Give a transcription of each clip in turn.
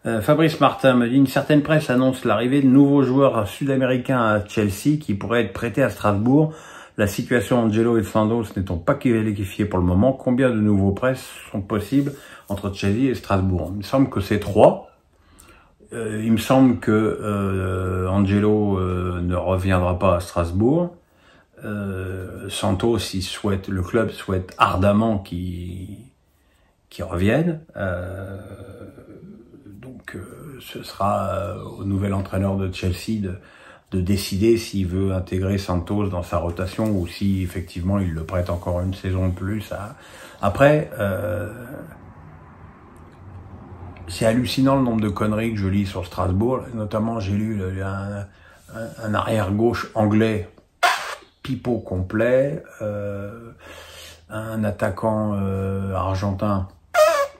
Fabrice Martin me dit, une certaine presse annonce l'arrivée de nouveaux joueurs sud-américains à Chelsea qui pourraient être prêtés à Strasbourg. La situation Angelo et Santos n'étant pas qualifiés pour le moment, combien de nouveaux prêts sont possibles entre Chelsea et Strasbourg? Il me semble que c'est 3. Il me semble que Angelo ne reviendra pas à Strasbourg. Santos, le club souhaite ardemment qu'il revienne. Donc ce sera au nouvel entraîneur de Chelsea de décider s'il veut intégrer Santos dans sa rotation ou si effectivement il le prête encore une saison de plus. Après, c'est hallucinant le nombre de conneries que je lis sur Strasbourg. Notamment, j'ai lu un arrière-gauche anglais pipeau complet, un attaquant argentin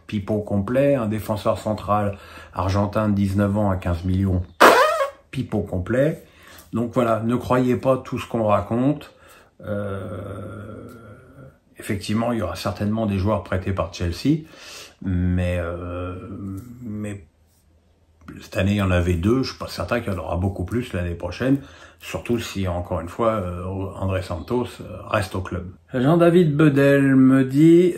pipeau complet, un défenseur central argentin de 19 ans à 15 millions pipeau complet. Donc voilà, ne croyez pas tout ce qu'on raconte. Effectivement, il y aura certainement des joueurs prêtés par Chelsea, mais cette année, il y en avait 2. Je suis pas certain qu'il y en aura beaucoup plus l'année prochaine, surtout si, encore une fois, André Santos reste au club. Jean-David Bedel me dit,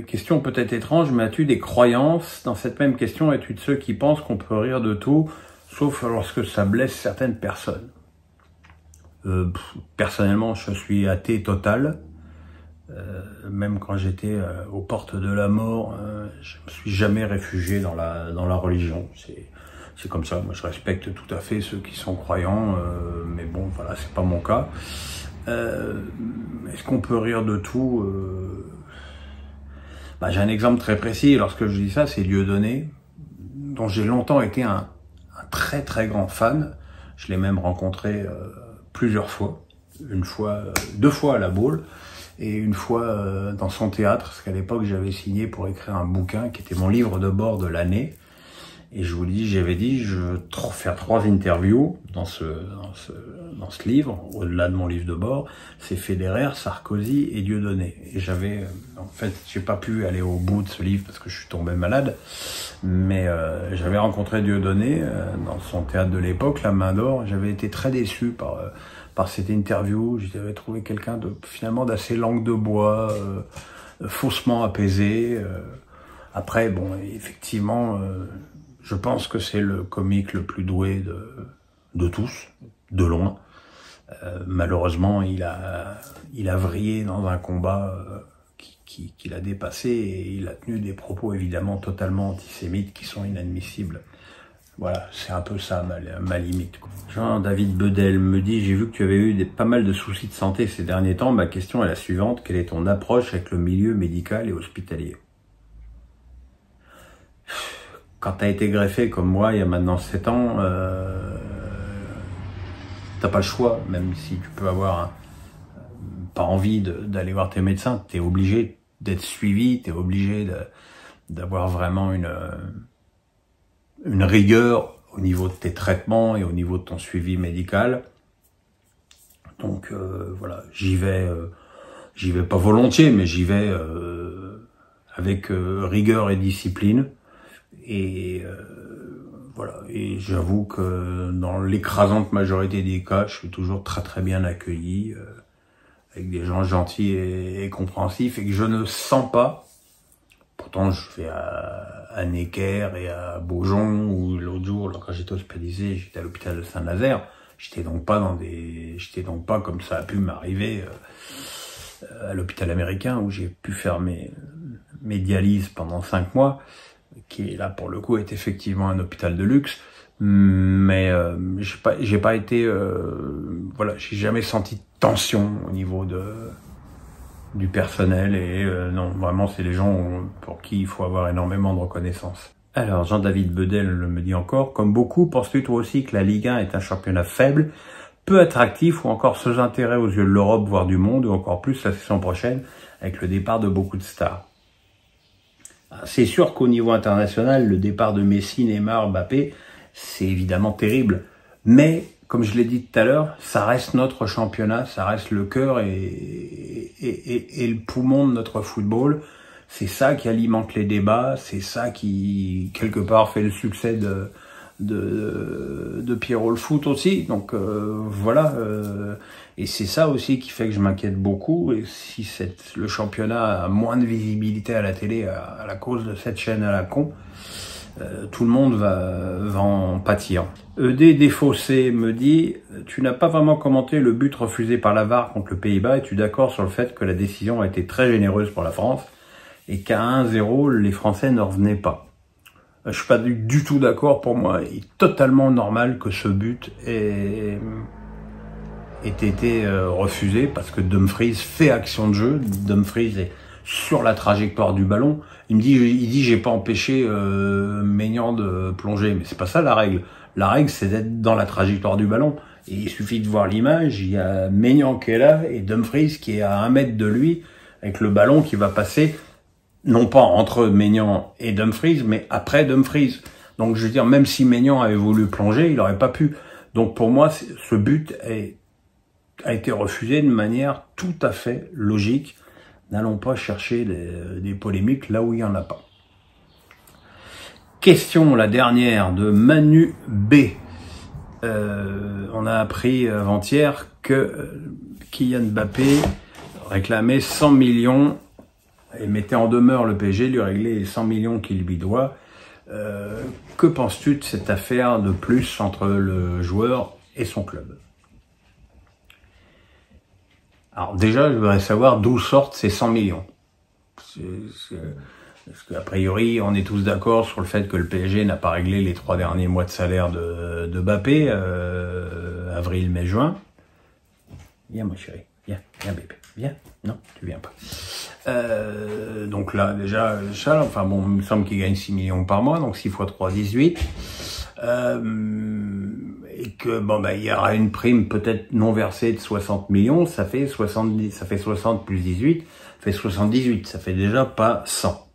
question peut-être étrange, mais as-tu des croyances? Dans cette même question, es-tu de ceux qui pensent qu'on peut rire de tout, sauf lorsque ça blesse certaines personnes? Personnellement, je suis athée total. Même quand j'étais aux portes de la mort, je me suis jamais réfugié dans la religion. C'est comme ça. Moi, je respecte tout à fait ceux qui sont croyants, mais bon, voilà, c'est pas mon cas. Est-ce qu'on peut rire de tout? J'ai un exemple très précis. Lorsque je dis ça, c'est Dieudonné, dont j'ai longtemps été un très très grand fan. Je l'ai même rencontré plusieurs fois. 2 fois à la Baule. Et une fois dans son théâtre, parce qu'à l'époque j'avais signé pour écrire un bouquin qui était mon livre de bord de l'année. Et je vous dis, j'avais dit, je veux faire 3 interviews dans ce livre, au-delà de mon livre de bord. C'est Federer, Sarkozy et Dieudonné. Et en fait, j'ai pas pu aller au bout de ce livre parce que je suis tombé malade. Mais j'avais rencontré Dieudonné dans son théâtre de l'époque, La Main d'Or. J'avais été très déçu par cette interview. J'avais trouvé quelqu'un finalement d'assez langue de bois, faussement apaisé. Après, bon, effectivement, je pense que c'est le comique le plus doué de tous, de loin. Malheureusement, il a vrillé dans un combat qu'il a dépassé et il a tenu des propos évidemment totalement antisémites qui sont inadmissibles. Voilà, c'est un peu ça ma limite. Jean-David Bedel me dit, j'ai vu que tu avais eu pas mal de soucis de santé ces derniers temps. Ma question est la suivante, quelle est ton approche avec le milieu médical et hospitalier? Quand tu as été greffé comme moi il y a maintenant 7 ans, t'as pas le choix, même si tu peux avoir pas envie d'aller voir tes médecins, tu es obligé d'être suivi, tu es obligé d'avoir vraiment une rigueur au niveau de tes traitements et au niveau de ton suivi médical. Donc voilà, j'y vais pas volontiers, mais j'y vais avec rigueur et discipline. Et voilà, et j'avoue que dans l'écrasante majorité des cas, je suis toujours très très bien accueilli, avec des gens gentils et compréhensifs, et que je ne sens pas. Pourtant, je vais à Necker et à Beaujon, ou l'autre jour, quand j'étais hospitalisé, j'étais à l'hôpital de Saint-Nazaire. J'étais donc pas comme ça a pu m'arriver à l'hôpital américain, où j'ai pu faire mes dialyses pendant 5 mois, qui là pour le coup est effectivement un hôpital de luxe. Mais j'ai pas été, voilà, j'ai jamais senti de tension au niveau du personnel et non, vraiment c'est des gens pour qui il faut avoir énormément de reconnaissance. Alors Jean-David Bedel me dit encore, comme beaucoup, penses-tu toi aussi que la Ligue 1 est un championnat faible, peu attractif ou encore sans intérêt aux yeux de l'Europe voire du monde, ou encore plus la saison prochaine avec le départ de beaucoup de stars? C'est sûr qu'au niveau international, le départ de Messi, Neymar, Mbappé, c'est évidemment terrible. Mais, comme je l'ai dit tout à l'heure, ça reste notre championnat, ça reste le cœur et le poumon de notre football. c'est ça qui alimente les débats, c'est ça qui, quelque part, fait le succès de Pierrot le foot aussi. Donc voilà, et c'est ça aussi qui fait que je m'inquiète beaucoup. Et si le championnat a moins de visibilité à la télé à la cause de cette chaîne à la con, tout le monde va en pâtir. ED Défaussé me dit « Tu n'as pas vraiment commenté le but refusé par la VAR contre le Pays-Bas. Es-tu d'accord sur le fait que la décision a été très généreuse pour la France et qu'à 1-0, les Français ne revenaient pas ?» Je suis pas du tout d'accord. Pour moi, il est totalement normal que ce but ait été refusé parce que Dumfries fait action de jeu. Dumfries est sur la trajectoire du ballon. Il dit j'ai pas empêché Maignan de plonger, mais c'est pas ça la règle. La règle, c'est d'être dans la trajectoire du ballon. Et il suffit de voir l'image, il y a Maignan qui est là et Dumfries qui est à 1 mètre de lui avec le ballon qui va passer non pas entre Maignan et Dumfries, mais après Dumfries. Donc je veux dire, même si Maignan avait voulu plonger, il n'aurait pas pu. Donc pour moi, ce but a été refusé de manière tout à fait logique. N'allons pas chercher des polémiques là où il n'y en a pas. Question, la dernière, de Manu B. On a appris avant-hier que Kylian Mbappé réclamait 100 millions et mettait en demeure le PSG lui régler les 100 millions qu'il lui doit. Que penses-tu de cette affaire de plus entre le joueur et son club? Alors déjà, je voudrais savoir d'où sortent ces 100 millions. Parce qu'a priori, on est tous d'accord sur le fait que le PSG n'a pas réglé les 3 derniers mois de salaire de Mbappé, avril, mai, juin. Viens, mon chéri, viens, bébé, viens. Non, tu viens pas. Donc là, déjà, ça, enfin bon, il me semble qu'il gagne 6 millions par mois, donc 6 x 3, 18. Et que bon bah il y aura une prime peut-être non versée de 60 millions, ça fait 70, ça fait 60 plus 18, ça fait 78, ça fait déjà pas 100.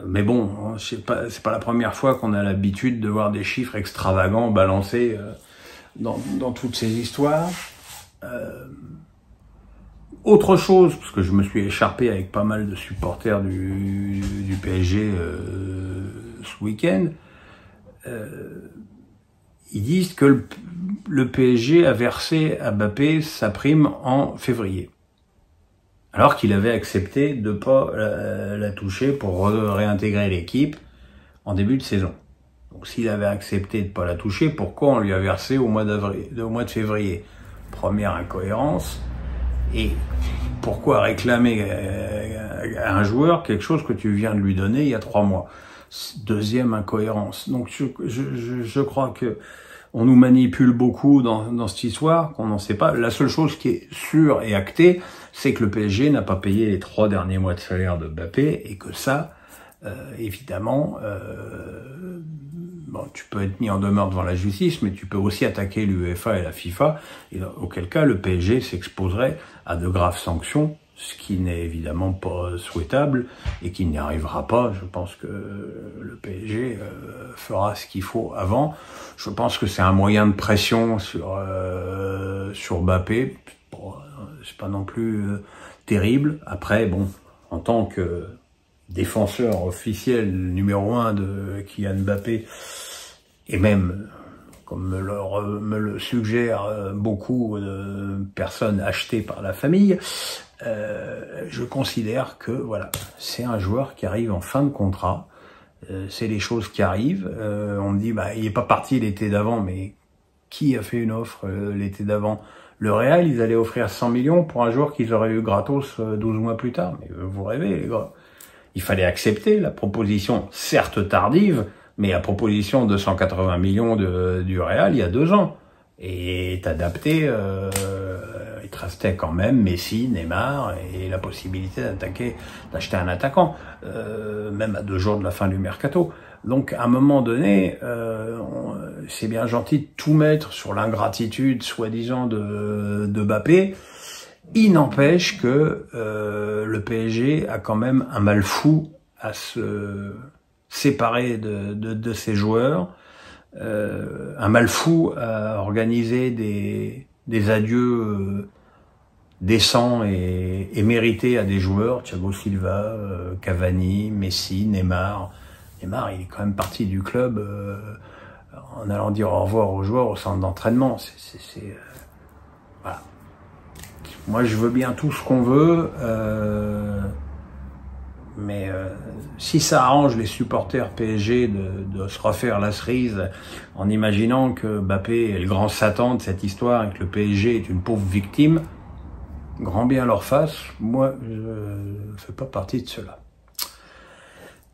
Mais bon, je sais pas, c'est pas la première fois qu'on a l'habitude de voir des chiffres extravagants balancés dans toutes ces histoires. Autre chose, parce que je me suis écharpé avec pas mal de supporters du PSG ce week-end, ils disent que le PSG a versé à Mbappé sa prime en février, alors qu'il avait accepté de pas la toucher pour réintégrer l'équipe en début de saison. Donc s'il avait accepté de pas la toucher, pourquoi on lui a versé au mois de février? Première incohérence. Et pourquoi réclamer à un joueur quelque chose que tu viens de lui donner il y a 3 mois? Deuxième incohérence. Donc je crois que on nous manipule beaucoup dans cette histoire, qu'on n'en sait pas. La seule chose qui est sûre et actée, c'est que le PSG n'a pas payé les 3 derniers mois de salaire de Mbappé, et que ça, évidemment, bon, tu peux être mis en demeure devant la justice, mais tu peux aussi attaquer l'UEFA et la FIFA, et auquel cas le PSG s'exposerait à de graves sanctions, ce qui n'est évidemment pas souhaitable et qui n'y arrivera pas. Je pense que le PSG fera ce qu'il faut avant. Je pense que c'est un moyen de pression sur Mbappé. Bon, c'est pas non plus terrible. Après, bon, en tant que défenseur officiel numéro 1 de Kylian Mbappé, et même, comme me le suggèrent beaucoup de personnes achetées par la famille, je considère que voilà, c'est un joueur qui arrive en fin de contrat. C'est les choses qui arrivent. On me dit, bah, il est pas parti l'été d'avant, mais qui a fait une offre l'été d'avant? Le Real, ils allaient offrir 100 millions pour un joueur qu'ils auraient eu gratos 12 mois plus tard. Mais vous rêvez, les gars. Il fallait accepter la proposition, certes tardive, mais la proposition de 180 millions du Real il y a 2 ans. Et t'adapter, il te restait quand même Messi, Neymar et la possibilité d'acheter un attaquant, même à 2 jours de la fin du mercato. Donc à un moment donné, c'est bien gentil de tout mettre sur l'ingratitude soi-disant de Mbappé. Il n'empêche que le PSG a quand même un mal fou à se séparer de ses joueurs, un mal fou à organiser des adieux décent et mérité à des joueurs, Thiago Silva, Cavani, Messi, Neymar. Neymar, il est quand même parti du club en allant dire au revoir aux joueurs au centre d'entraînement. Voilà. Moi, je veux bien tout ce qu'on veut, mais si ça arrange les supporters PSG de se refaire la cerise en imaginant que Mbappé est le grand Satan de cette histoire et que le PSG est une pauvre victime, grand bien leur face, moi, je ne fais pas partie de cela.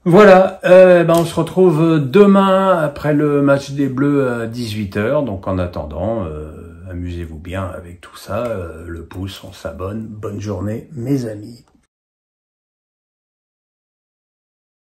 Voilà, on se retrouve demain après le match des Bleus à 18 h. Donc en attendant, amusez-vous bien avec tout ça. Le pouce, on s'abonne. Bonne journée, mes amis.